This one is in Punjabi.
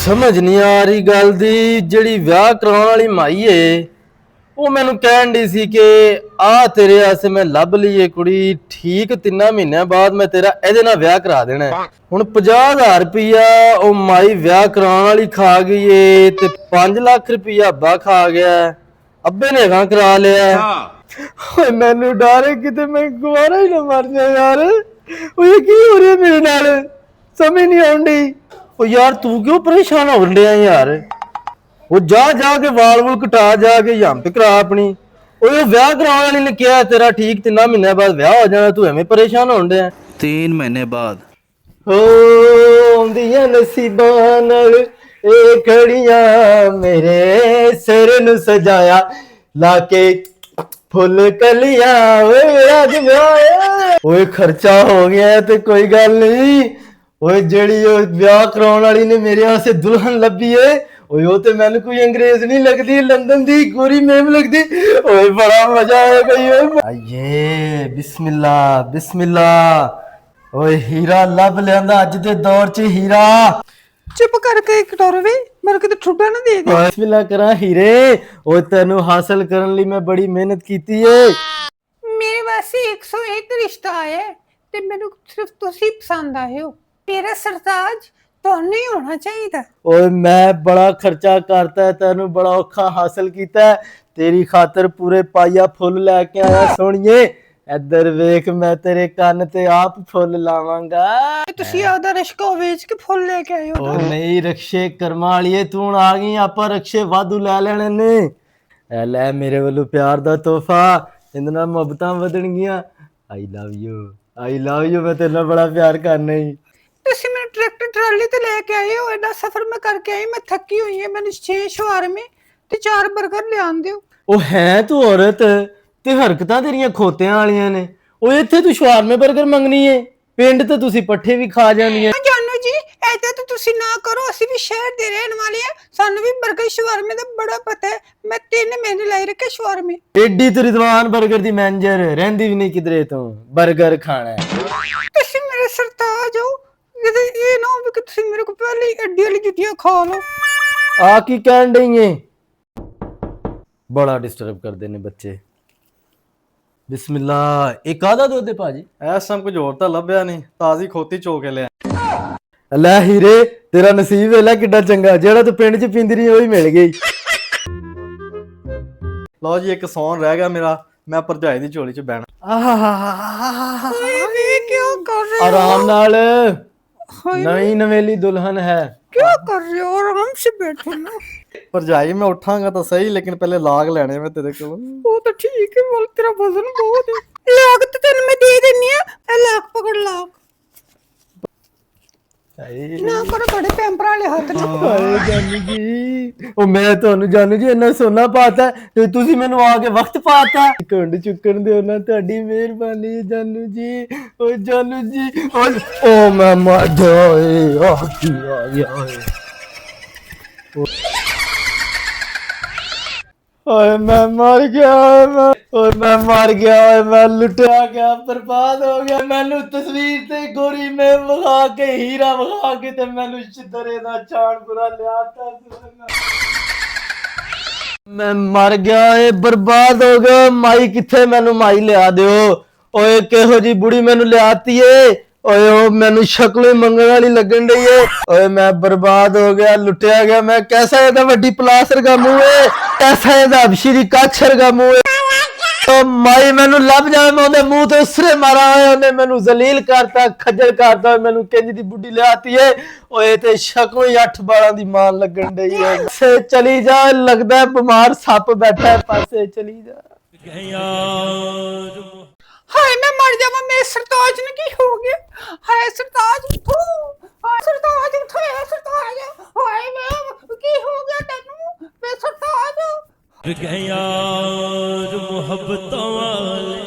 ਸਮਝ ਨਹੀਂ ਆ ਰਹੀ ਗੱਲ ਦੀ। ਜਿਹੜੀ ਵਿਆਹ ਕਰਾਉਣ ਵਾਲੀ ਮਾਈ ਏ ਉਹ ਮੈਨੂੰ ਕਹਿਣ ਦੀ ਸੀ ਕਿ ਆ ਤੇਰੇ ਵਾਸਤੇ ਮੈਂ ਲੱਭ ਲਈਏ ਕੁੜੀ, ਠੀਕ 3 ਮਹੀਨਿਆਂ ਬਾਅਦ ਮੈਂ ਤੇਰਾ ਇਹਦੇ ਨਾਲ ਵਿਆਹ ਕਰਾ ਦੇਣਾ। ਹੁਣ 50,000 ਰੁਪਈਆ ਉਹ ਮਾਈ ਵਿਆਹ ਕਰਾਉਣ ਵਾਲੀ ਖਾ ਗਈ ਏ ਤੇ 5 ਲੱਖ ਰੁਪਈਆ ਅੱਬਾ ਖਾ ਗਿਆ। ਅੱਬੇ ਨੇ ਗਾਂ ਕਰਾ ਲਿਆ। ਓਏ ਮੈਨੂੰ ਡਰ ਹੈ ਕਿਤੇ ਮੈਂ ਗੁਆਰਾ ਹੀ ਨਾ ਮਰ ਜਾ ਯਾਰ। ਓਏ ਕੀ ਹੋ ਰਿਹਾ ਮੇਰੇ ਨਾਲ, ਸਮਝ ਨਹੀਂ ਆਉਂਦੀ। ਉਹ ਯਾਰ ਤੂੰ ਕਿਉਂ ਪਰੇਸ਼ਾਨ ਹੋ ਰਿਹਾ ਯਾਰ? ਉਹ ਜਾ ਕੇ ਵਾਲ ਵੂਲ ਕਟਾ, ਜਾ ਕੇ ਜੰਪ ਕਰਾ ਆਪਣੀ। ਉਹ ਵਿਆਹ ਕਰਾਉਣ ਵਾਲੀ ਨੇ ਕਿਹਾ ਤੇਰਾ ਠੀਕ 3 ਮਹੀਨਿਆਂ ਬਾਅਦ ਵਿਆਹ ਹੋ ਜਾਣਾ, ਤੂੰ ਐਵੇਂ ਪਰੇਸ਼ਾਨ ਹੋਣ ਡਿਆ। 3 ਮਹੀਨੇ ਬਾਅਦ ਹੋ ਆਉਂਦੀਆਂ ਨਸੀਬਾਂ ਨਾਲ ਇਹ ਘੜੀਆਂ, ਮੇਰੇ ਸਿਰ ਨੂੰ ਸਜਾਇਆ ਲਾ ਕੇ ਫੁੱਲ ਕਲੀਆਂ। ਓਏ ਅੱਜ ਵਿਆਹ, ਓਏ ਖਰਚਾ ਹੋ ਗਿਆ ਤੇ ਕੋਈ ਗੱਲ ਨਹੀਂ। ਓਏ ਜਿਹੜੀ ਉਹ ਵਿਆਹ ਕਰਾਉਣ ਵਾਲੀ ਨੇ ਮੇਰੇ ਵਾਸਤੇ ਦੁਲਹਨ ਲੱਭੀ ਏ, ਓਏ ਉਹ ਤੇ ਮੈਨੂੰ ਕੋਈ ਅੰਗਰੇਜ਼ ਨਹੀਂ ਲੱਗਦੀ, ਲੰਡਨ ਦੀ ਗੋਰੀ ਮੇਮ ਲੱਗਦੀ। ਓਏ ਬੜਾ ਮਜ਼ਾ ਆਏਗਾ ਓਏ। ਆਏ ਬਿਸਮਿਲ੍ਲਾ ਬਿਸਮਿਲ੍ਲਾ। ਓਏ ਹੀਰਾ ਲੱਭ ਲਿਆਂਦਾ ਅੱਜ ਦੇ ਦੌਰ 'ਚ ਹੀਰਾ। ਚੁੱਪ ਕਰਕੇ ਕਟੋਰ ਵੇ, ਮੇਰੇ ਕਿਤੇ ਠੁੱਡਾ ਨਾ ਦੇ ਦੇ। ਬਿਸਮਿਲ੍ਲਾ ਕਰਾਂ ਹੀਰੇ, ਓਏ ਤੈਨੂੰ ਹਾਸਲ ਕਰਨ ਲਈ ਮੈਂ ਬੜੀ ਮਿਹਨਤ ਕੀਤੀ ਏ। ਮੇਰੇ ਵਾਸਤੇ 101 ਰਿਸ਼ਤਾ ਆਇਆ ਤੇ ਮੈਨੂੰ ਸਿਰਫ ਤੁਸੀਂ ਪਸੰਦ ਆਏ ਹੋ। ਤੇਰਾ ਸਰਤਾਜ ਤੁਹਾਨੂੰ ਹੀ ਹੋਣਾ ਚਾਹੀਦਾ। ਓਏ ਮੈਂ ਬੜਾ ਖਰਚਾ ਕਰਤਾ, ਤੈਨੂੰ ਬੜਾ ਔਖਾ ਹਾਸਲ ਕੀਤਾ। ਤੇਰੀ ਖਾਤਰ ਪੂਰੇ ਪਾਈਆ ਫੁੱਲ ਲੈ ਕੇ ਆਇਆ ਸੋਹਣੀਏ। ਇੱਧਰ ਵੇਖ, ਮੈਂ ਤੇਰੇ ਕੰਨ ਤੇ ਆਪ ਫੁੱਲ ਲਾਵਾਂਗਾ। ਤੁਸੀਂ ਆਪਦਾ ਰਿਸ਼ਕਾ ਵੇਚ ਕੇ ਫੁੱਲ ਲੈ ਕੇ ਆਏ ਹੋ। ਓ ਨਹੀਂ ਰਕਸ਼ੇ ਕਰਮਾਂ ਵਾਲੀਏ, ਤੂੰ ਹੁਣ ਆ ਗਈ, ਆਪਾਂ ਰਕਸ਼ੇ ਵਾਧੂ ਲੈ ਲੈਣੇ ਨੇ। ਐ ਲੈ ਮੇਰੇ ਵੱਲੋਂ ਪਿਆਰ ਦਾ ਤੋਹਫਾ, ਇਹਦੇ ਨਾਲ ਮੁਹੱਬਤਾਂ ਵਧਣਗੀਆਂ। ਆਈ ਲਵ ਯੂ ਮੈਂ ਤੇਰੇ ਨਾਲ ਬੜਾ ਪਿਆਰ ਕਰਨਾ ਹੀ। ਤੁਸੀਂ ਮੈਨੂੰ ਟਰੈਕਟਰ ਟਰਾਲੀ ਤੇ ਲੈ ਕੇ ਆਏ ਹੋ, ਐਡਾ ਸਫ਼ਰ ਮੈਂ ਕਰਕੇ ਆਈ, ਮੈਂ ਥੱਕੀ ਹੋਈ ਹਾਂ। ਮੈਨੂੰ 6 ਸ਼ਵਾਰਮੇ ਤੇ 4 버ਗਰ ਲਿਆਣ ਦਿਓ। ਉਹ ਹੈ ਤੂੰ ਔਰਤ ਤੇ ਹਰਕਤਾਂ ਤੇਰੀਆਂ ਖੋਤਿਆਂ ਵਾਲੀਆਂ ਨੇ। ਉਹ ਇੱਥੇ ਤੂੰ ਸ਼ਵਾਰਮੇ 버ਗਰ ਮੰਗਣੀ ਏ, ਪਿੰਡ ਤੇ ਤੁਸੀਂ ਪੱਠੇ ਵੀ ਖਾ ਜਾਂਦੀਆਂ। ਜਾਨੂ ਜੀ ਐਦਾਂ ਤਾਂ ਤੁਸੀਂ ਨਾ ਕਰੋ, ਅਸੀਂ ਵੀ ਸ਼ਹਿਰ ਦੇ ਰਹਿਣ ਵਾਲੇ ਆ, ਸਾਨੂੰ ਵੀ 버ਗਰ ਸ਼ਵਾਰਮੇ ਦਾ ਬੜਾ ਪਤਾ ਹੈ। ਮੈਂ 3 ਮਹੀਨੇ ਲਾਈ ਰੱਖੇ ਸ਼ਵਾਰਮੇ। ਏਡੀ ਤੇ ਰਿਜ਼ਵਾਨ 버ਗਰ ਦੀ ਮੈਨੇਜਰ ਰਹਿੰਦੀ ਵੀ ਨਹੀਂ ਕਿਧਰੇ, ਤੋਂ 버ਗਰ ਖਾਣਾ। ਤੁਸੀਂ ਮੇਰੇ ਸਰਤਾਜ ਹੋ, ਇਹ ਨਾ ਹੋਵੇ ਕਿ ਤੁਸੀਂ ਮੇਰੇ ਕੋਲ ਪਹਿਲੇ ਹੀ ਅੱਡੀ ਵਾਲੀ ਜੁੱਤੀਆਂ ਖਾ ਲਓ। ਆ ਕੀ ਕਹਿਣ ਡਈ ਏ? ਬੜਾ ਡਿਸਟਰਬ ਕਰਦੇ ਨੇ ਬੱਚੇ। ਬਿਸਮਿਲ੍ਲਾ। ਇਹ ਕਾਹਦਾ ਦੁੱਧ ਹੈ ਭਾਜੀ? ਐਸਾ ਕੁਝ ਹੋਰ ਤਾਂ ਲੱਭਿਆ ਨਹੀਂ, ਤਾਜ਼ੀ ਖੋਤੀ ਚੋ ਕੇ ਲਿਆ। ਲੈ ਹੀਰੇ, ਤੇਰਾ ਨਸੀਬ ਵੇਲਾ ਕਿੱਡਾ ਚੰਗਾ, ਜਿਹੜਾ ਤੂੰ ਪਿੰਡ 'ਚ ਪੀਂਦੀ ਰਹੀ ਉਹੀ ਮਿਲ ਗਈ। ਲਓ ਜੀ, ਇੱਕ ਸੌਣ ਰਹਿ ਗਿਆ ਮੇਰਾ, ਮੈਂ ਭਰਜਾਈ ਦੀ ਝੋਲੀ 'ਚ ਬਹਿਣਾ। ਇਹ ਕਿਉਂ ਕਰ ਰਹੇ ਹੋ? ਆਰਾਮ ਨਾਲ, ਨਵੀਂ ਨਵੇਲੀ ਦੁਲਹਨ ਹੈ। क्या कर रहे हो? आराम से बैठो ना। ਭਰਜਾਈ ਮੈਂ ਉੱਠਾਂਗਾ ਤਾਂ ਸਹੀ, ਲੇਕਿਨ ਪਹਿਲੇ ਲਾਗ ਲੈਣੇ ਮੈਂ ਤੇਰੇ ਕੋਲ। वो तो ठीक है, बोल तेरा वजन बहुत है। लाख तो तेन मैं दे देनी है, ए लाख पकड़ लाख ना करो, बड़े पैंपर वाले हाथ ना। ਹਾਏ ਜਾਨੂ ਜੀ, ਉਹ ਮੈਂ ਤੁਹਾਨੂੰ ਜਾਨੂ ਜੀ ਇੰਨਾ ਸੋਨਾ ਪਾਤਾ ਤੇ ਤੁਸੀਂ ਮੈਨੂੰ ਆ ਕੇ ਵਕਤ ਪਾਤਾ। ਕੁੰਡ ਚੁੱਕਣ ਦਿਓ ਨਾ, ਤੁਹਾਡੀ ਮਿਹਰਬਾਨੀ ਜਾਨੂ ਜੀ। ਓ ਜਾਨੂ ਜੀ, ਓ ਮੈਂ ਮਰ ਗਿਆ ਓਏ, ਆ ਕੀ ਆ ਗਿਆ ਓਏ। ਓਏ ਮੈਂ ਮਰ ਗਿਆ, ਓਏ ਮੈਂ ਮਰ ਗਿਆ, ਓਏ ਮੈਂ ਲੁੱਟਿਆ ਗਿਆ, ਬਰਬਾਦ ਹੋ ਗਿਆ। ਮੈਨੂੰ ਤਸਵੀਰ ਤੇ ਗੋਰੀ ਮੈਂ ਵਿਖਾ ਕੇ, ਹੀਰਾ ਵਿਖਾ ਕੇ ਤੇ ਮੈਨੂੰ ਸ਼ਿਦਰੇ ਦਾ ਚਾਣ ਬੁਰਾ ਲਿਆਤਾ। ਮੈਂ ਮਰ ਗਿਆ, ਏ ਬਰਬਾਦ ਹੋ ਗਿਆ। ਮਾਈ ਕਿੱਥੇ? ਮੈਨੂੰ ਮਾਈ ਲਿਆ ਦਿਓ। ਓਏ ਕਿਹੋ ਜੀ ਬੁੜੀ ਮੈਨੂੰ ਲਿਆਤੀ ਏ। ਓਏ ਉਹ ਮੈਨੂੰ ਸ਼ਕਲੋਂ ਹੀ ਮੰਗਣ ਵਾਲੀ ਲੱਗਣ ਡਈ ਏ। ਓਏ ਮੈਂ ਬਰਬਾਦ ਹੋ ਗਿਆ, ਲੁੱਟਿਆ ਗਿਆ। ਮੈਂ ਕੈਸਾ ਇਹਦਾ ਵੱਡੀ ਪਲਾਸਰ ਦਾ ਮੂੰਹ ਏ, ਕੈਸਾ ਇਹਦਾ ਅਬਸ਼ੀਰੀ ਕਾਛਰ ਦਾ ਮੂੰਹ ਏ। ਓ ਮਾਈ ਮੈਨੂੰ ਲੱਭ ਜਾਵੇ, ਮੈਂ ਉਹਦੇ ਮੂੰਹ ਤੇ ਉਸਰੇ ਮਾਰਾ ਹੋਇਆ। ਉਹਨੇ ਮੈਨੂੰ ਜ਼ਲੀਲ ਕਰਤਾ, ਖੱਜਲ ਕਰਤਾ, ਮੈਨੂੰ ਕਿੰਜ ਦੀ ਬੁੱਢੀ ਲਿਆਤੀ ਏ। ਓਏ ਤੇ ਸ਼ਕਲੋਂ ਹੀ 8 ਬਾਲਾਂ ਦੀ ਮਾਂ ਲੱਗਣ ਡਈ ਏ। ਪਾਸੇ ਚਲੀ ਜਾ, ਲੱਗਦਾ ਬਿਮਾਰ ਸੱਪ ਬੈਠਾ, ਪਾਸੇ ਚਲੀ ਜਾ। हाय मैं मर जावा, मेरे सरताज ने की हो गया? हाय सरताज उठो, हाय सरताज उठो, हाय सरताज, हाय मैं की हो गया तेनू? मैं सरताज गया मोहब्बतां वाले।